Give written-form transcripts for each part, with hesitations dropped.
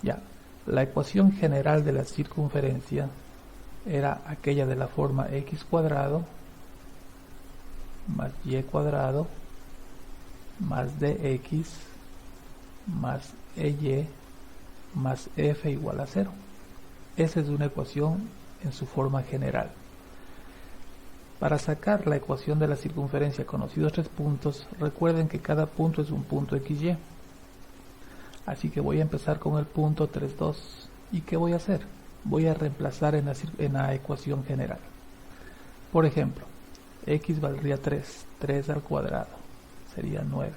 Ya, la ecuación general de la circunferencia era aquella de la forma x cuadrado más y cuadrado más dx más ey más f igual a 0. Esa es una ecuación en su forma general. Para sacar la ecuación de la circunferencia conocidos 3 puntos, recuerden que cada punto es un punto XY. Así que voy a empezar con el punto 3, 2. ¿Y qué voy a hacer? Voy a reemplazar en la ecuación general. Por ejemplo, x valdría 3, 3 al cuadrado, sería 9.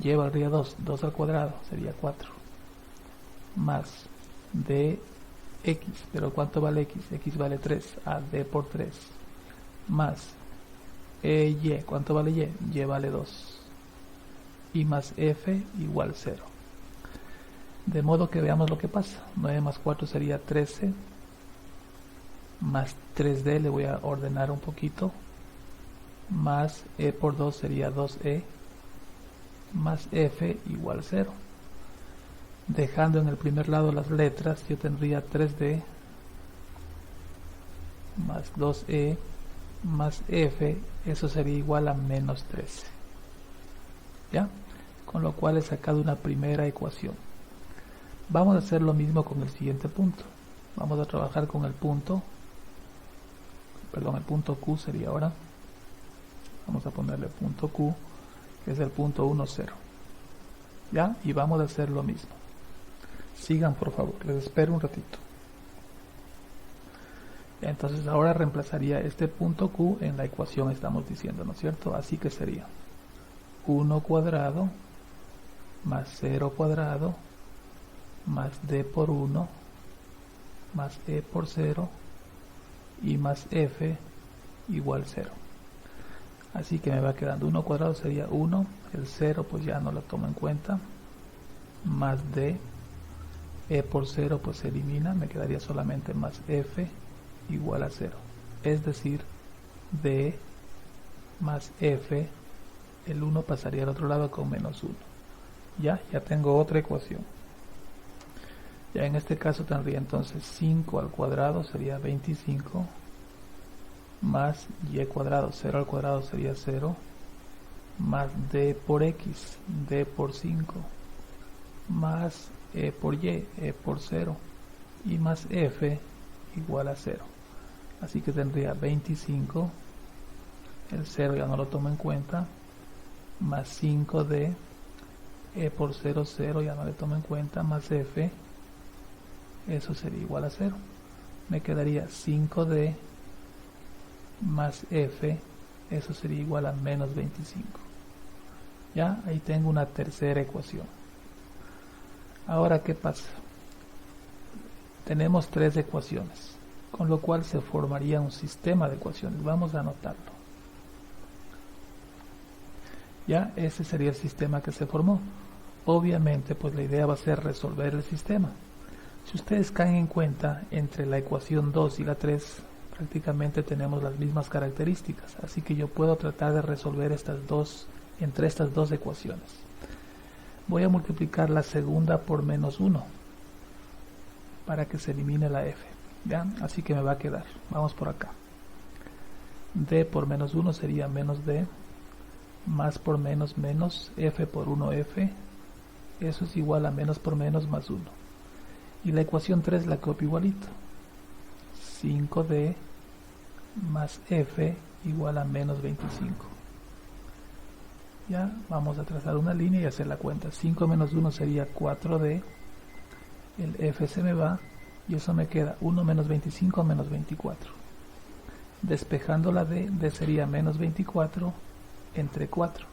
Y valdría 2, 2 al cuadrado, sería 4. Más dx, pero ¿cuánto vale x? X vale 3, a d por 3. Más y, ¿cuánto vale y? Y vale 2. Y más f igual 0. De modo que veamos lo que pasa. 9 más 4 sería 13. Más 3d le voy a ordenar un poquito. Más e por 2 sería 2e. Más f igual 0. Dejando en el primer lado las letras, yo tendría 3d más 2e más f, eso sería igual a menos 13. ¿Ya? Con lo cual he sacado una primera ecuación. Vamos a hacer lo mismo con el siguiente punto. Vamos a trabajar con el punto Q sería ahora. Vamos a ponerle punto Q, que es el punto 1, 0. ¿Ya? Y vamos a hacer lo mismo. Sigan, por favor, les espero un ratito. Entonces ahora reemplazaría este punto Q en la ecuación, estamos diciendo, ¿no es cierto? Así que sería 1 cuadrado más 0 cuadrado más d por 1 más e por 0 y más f igual 0. Así que me va quedando 1 cuadrado sería 1, el 0 pues ya no lo tomo en cuenta, más d, e por 0 pues se elimina, me quedaría solamente más f igual a 0. Es decir, d más f, el 1 pasaría al otro lado con menos 1. Ya tengo otra ecuación. Ya en este caso tendría entonces 5 al cuadrado sería 25 más y cuadrado, 0 al cuadrado sería 0 más d por x, d por 5 más e por y, e por 0 y más f igual a 0. Así que tendría 25, el 0 ya no lo tomo en cuenta, más 5d, e por 0, 0 ya no le tomo en cuenta, más f, eso sería igual a 0. Me quedaría 5d más f, eso sería igual a menos 25. Ya, ahí tengo una tercera ecuación. Ahora, ¿qué pasa? Tenemos 3 ecuaciones, con lo cual se formaría un sistema de ecuaciones. Vamos a anotarlo. Ya, ese sería el sistema que se formó. Obviamente, pues la idea va a ser resolver el sistema. Si ustedes caen en cuenta, entre la ecuación 2 y la 3, prácticamente tenemos las mismas características. Así que yo puedo tratar de resolver entre estas dos ecuaciones. Voy a multiplicar la segunda por menos 1, para que se elimine la f. ¿Ya? Así que me va a quedar. Vamos por acá. D por menos 1 sería menos D, más por menos menos, f por 1f, eso es igual a menos por menos más 1. Y la ecuación 3 la copio igualito. 5d más f igual a menos 25. Ya, vamos a trazar una línea y hacer la cuenta. 5 menos 1 sería 4d, el f se me va, y eso me queda 1 menos 25 menos 24. Despejando la d sería menos 24 entre 4.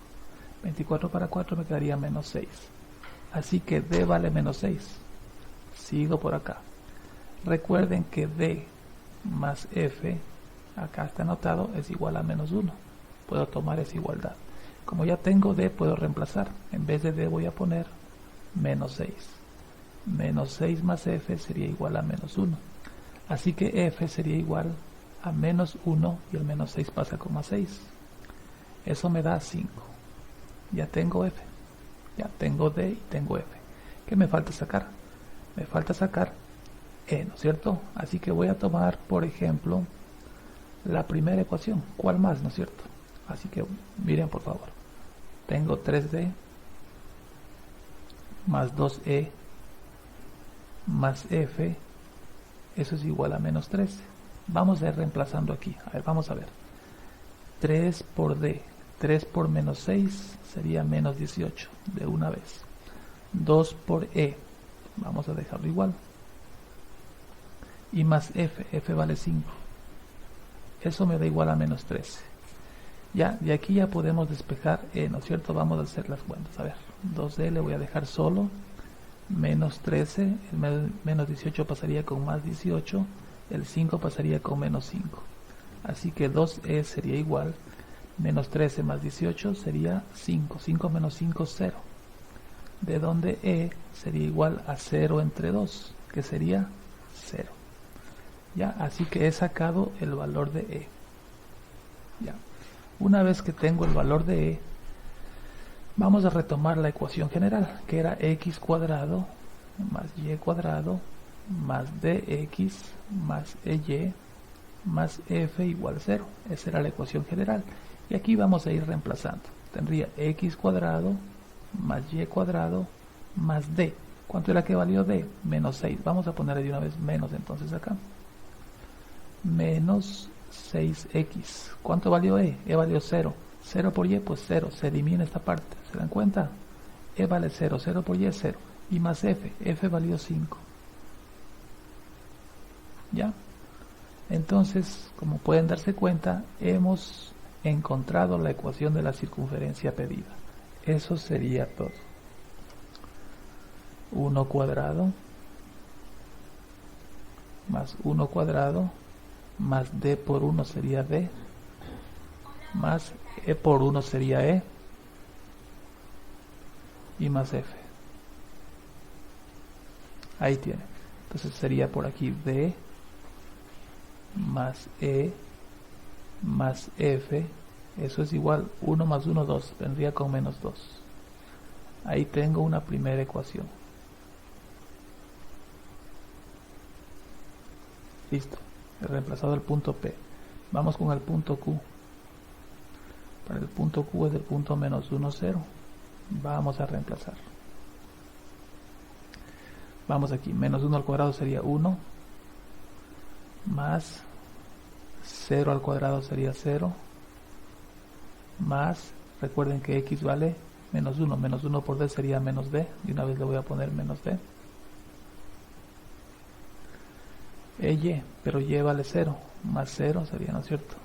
24 para 4 me quedaría menos 6. Así que d vale menos 6. Sigo por acá. Recuerden que d más f, acá está anotado, es igual a menos 1. Puedo tomar esa igualdad. Como ya tengo d, puedo reemplazar. En vez de d voy a poner menos 6. Menos 6 más f sería igual a menos 1. Así que f sería igual a menos 1 y el menos 6 pasa con más 6. Eso me da 5. Ya tengo f. Ya tengo d y tengo f. ¿Qué me falta sacar? Me falta sacar E, ¿no es cierto? Así que voy a tomar, por ejemplo, la primera ecuación. ¿Cuál más, no es cierto? Así que miren, por favor. Tengo 3D más 2E más F. Eso es igual a menos 13. Vamos a ir reemplazando aquí. A ver, vamos a ver. 3 por D. 3 por menos 6 sería menos 18 de una vez. 2 por E. Vamos a dejarlo igual. Y más F. F vale 5. Eso me da igual a menos 13. Ya, de aquí ya podemos despejar E, ¿no es cierto? Vamos a hacer las cuentas. A ver, 2D le voy a dejar solo. Menos 13, el menos 18 pasaría con más 18. El 5 pasaría con menos 5. Así que 2E sería igual. Menos 13 más 18 sería 5. 5 menos 5, 0. De donde E sería igual a 0 entre 2, que sería 0. Ya, así que he sacado el valor de E. Ya. Una vez que tengo el valor de E, vamos a retomar la ecuación general, que era x cuadrado más y cuadrado más dx más ey más f igual 0. Esa era la ecuación general. Y aquí vamos a ir reemplazando. Tendría x cuadrado más y cuadrado más d. ¿Cuánto era que valió d? Menos 6. Vamos a ponerle de una vez menos entonces acá. Menos 6x. ¿Cuánto valió e? E valió 0. 0 por y, pues 0. Se elimina esta parte. ¿Se dan cuenta? E vale 0. 0 por y es 0. Y más f. F valió 5. ¿Ya? Entonces, como pueden darse cuenta, hemos encontrado la ecuación de la circunferencia pedida. Eso sería todo. 1 cuadrado más 1 cuadrado más d por 1 sería d más e por 1 sería e y más f. Ahí tienen. Entonces sería por aquí d más e más f. Eso es igual 1 más 1, 2. Vendría con menos 2. Ahí tengo una primera ecuación. Listo. He reemplazado el punto P. Vamos con el punto Q. Para el punto Q es el punto menos 1, 0. Vamos a reemplazar. Vamos aquí. Menos 1 al cuadrado sería 1. Más 0 al cuadrado sería 0. Más, recuerden que x vale menos 1. Menos 1 por d sería menos d. De una vez le voy a poner menos d. Y, pero y vale 0. Más 0 sería, ¿no es cierto?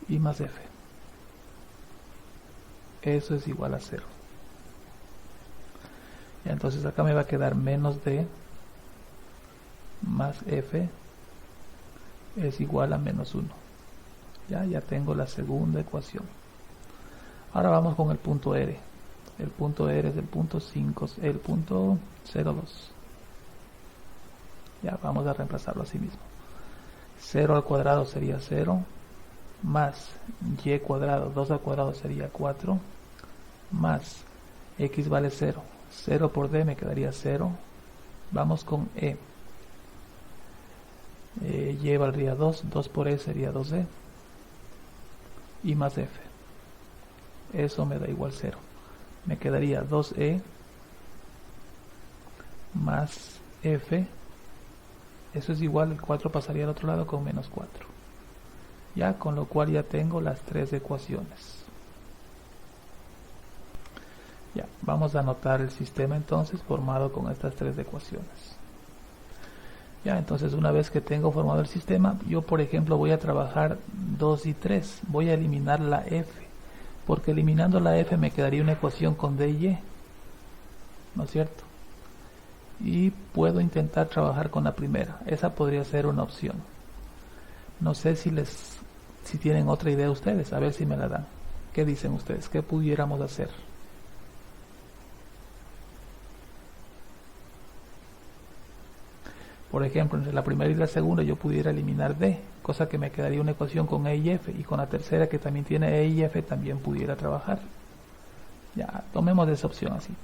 Y más f. Eso es igual a 0. Y entonces acá me va a quedar menos d más f es igual a menos 1. Ya tengo la segunda ecuación. Ahora vamos con el punto R. El punto R es el punto 5, el punto 0,2. Ya, vamos a reemplazarlo así mismo. 0 al cuadrado sería 0, más y cuadrado, 2 al cuadrado sería 4, más x vale 0. 0 por d me quedaría 0. Vamos con e. Y valdría 2, 2 por e sería 2e. Y más f. Eso me da igual 0. Me quedaría 2e más f. Eso es igual, el 4 pasaría al otro lado con menos 4. Ya, con lo cual ya tengo las tres ecuaciones. Ya, vamos a anotar el sistema entonces formado con estas tres ecuaciones. Ya, entonces una vez que tengo formado el sistema, yo por ejemplo voy a trabajar 2 y 3. Voy a eliminar la f, porque eliminando la f me quedaría una ecuación con d y e, ¿no es cierto? Y puedo intentar trabajar con la primera. Esa podría ser una opción. No sé si tienen otra idea ustedes, a ver si me la dan. ¿Qué dicen ustedes? ¿Qué pudiéramos hacer? Por ejemplo, entre la primera y la segunda yo pudiera eliminar d, cosa que me quedaría una ecuación con e y f, y con la tercera que también tiene e y f también pudiera trabajar. Ya, tomemos esa opción así.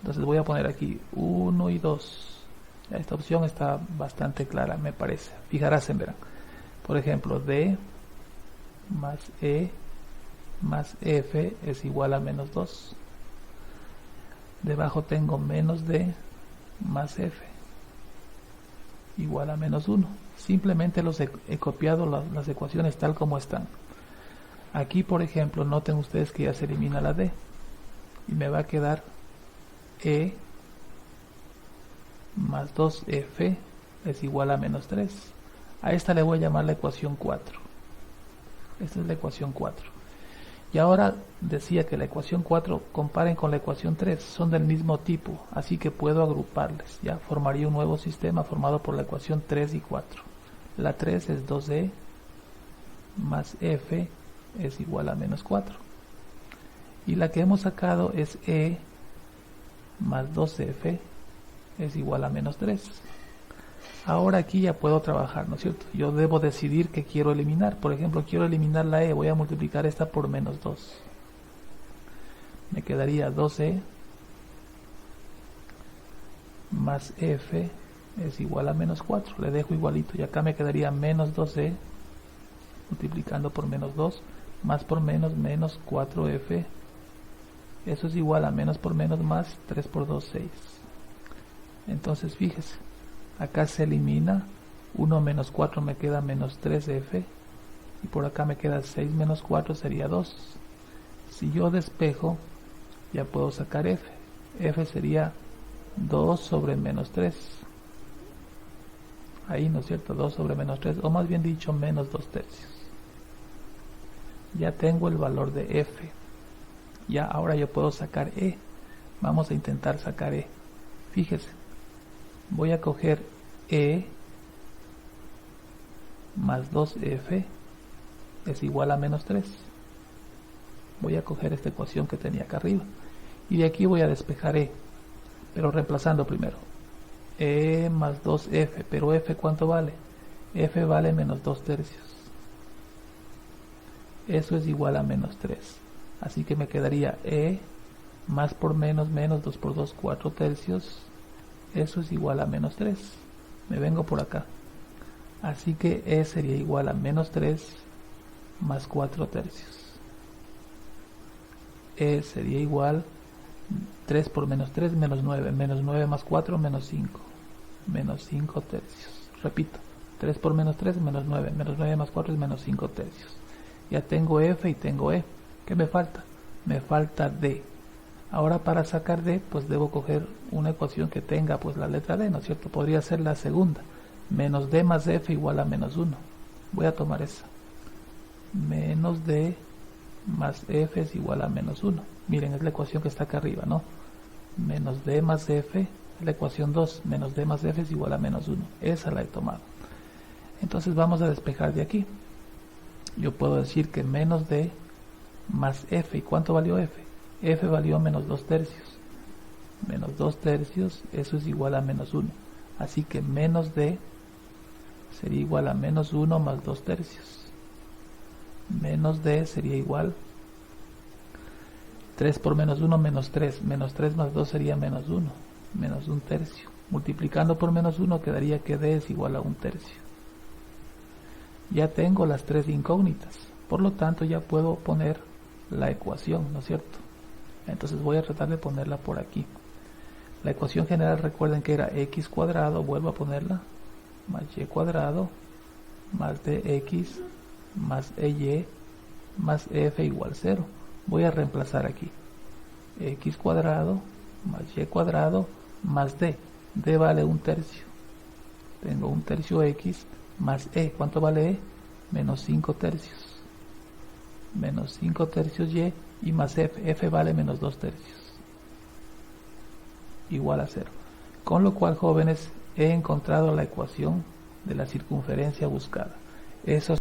Entonces voy a poner aquí 1 y 2. Ya, esta opción está bastante clara, me parece. Fijarás en verán. Por ejemplo, D más E más F es igual a menos 2. Debajo tengo menos D más F igual a menos 1. Simplemente los he copiado las ecuaciones tal como están. Aquí, por ejemplo, noten ustedes que ya se elimina la D y me va a quedar E más 2F es igual a menos 3. A esta le voy a llamar la ecuación 4. Esta es la ecuación 4. Y ahora decía que la ecuación 4 comparen con la ecuación 3, son del mismo tipo, así que puedo agruparles. Ya formaría un nuevo sistema formado por la ecuación 3 y 4. La 3 es 2E más F es igual a menos 4. Y la que hemos sacado es E más 2F es igual a menos 3. Ahora aquí ya puedo trabajar, ¿no es cierto? Yo debo decidir qué quiero eliminar. Por ejemplo, quiero eliminar la E, voy a multiplicar esta por menos 2. Me quedaría 2E más F es igual a menos 4. Le dejo igualito y acá me quedaría menos 2E multiplicando por menos 2 más por menos 4F. Eso es igual a menos por menos más 3 por 2, 6. Entonces fíjese, acá se elimina 1 menos 4, me queda menos 3F y por acá me queda 6 menos 4 sería 2. Si yo despejo ya puedo sacar F. F sería 2 sobre menos 3. Ahí, ¿no es cierto? 2 sobre menos 3, o más bien dicho menos 2 tercios. Ya tengo el valor de F. Ya ahora yo puedo sacar E. Vamos a intentar sacar E. Fíjese, voy a coger E más 2F es igual a menos 3. Voy a coger esta ecuación que tenía acá arriba y de aquí voy a despejar E, pero reemplazando primero E más 2F, pero F ¿cuánto vale? F vale menos 2 tercios. Eso es igual a menos 3. Así que me quedaría E más por menos, menos 2 por 2, 4 tercios. Eso es igual a menos 3. Me vengo por acá. Así que E sería igual a menos 3 más 4 tercios. E sería igual 3 por menos 3, menos 9. Menos 9 más 4, menos 5. Menos 5 tercios. Repito, 3 por menos 3, menos 9. Menos 9 más 4 es menos 5 tercios. Ya tengo F y tengo E. ¿Qué me falta? Me falta D. Ahora para sacar D, pues debo coger una ecuación que tenga pues la letra D, ¿no es cierto? Podría ser la segunda. Menos D más F igual a menos 1. Voy a tomar esa. Menos D más F es igual a menos 1. Miren, es la ecuación que está acá arriba, ¿no? Menos D más F es la ecuación 2. Menos D más F es igual a menos 1. Esa la he tomado. Entonces vamos a despejar de aquí. Yo puedo decir que menos D más F. ¿Y cuánto valió F? F valió menos 2 tercios. Menos 2 tercios, eso es igual a menos 1. Así que menos D sería igual a menos 1 más 2 tercios. Menos D sería igual 3 por menos 1, menos 3. Menos 3 más 2 sería menos 1. Menos 1 tercio. Multiplicando por menos 1 quedaría que D es igual a 1 tercio. Ya tengo las tres incógnitas. Por lo tanto ya puedo poner la ecuación, ¿no es cierto? Entonces voy a tratar de ponerla por aquí. La ecuación general, recuerden que era x cuadrado, vuelvo a ponerla, más y cuadrado, más dx, más ey, más f igual 0. Voy a reemplazar aquí. X cuadrado, más y cuadrado, más d. D vale 1 tercio. Tengo 1 tercio x, más e. ¿Cuánto vale e? Menos 5 tercios. Menos 5 tercios y más f. F vale menos 2 tercios. Igual a 0. Con lo cual, jóvenes, he encontrado la ecuación de la circunferencia buscada. Eso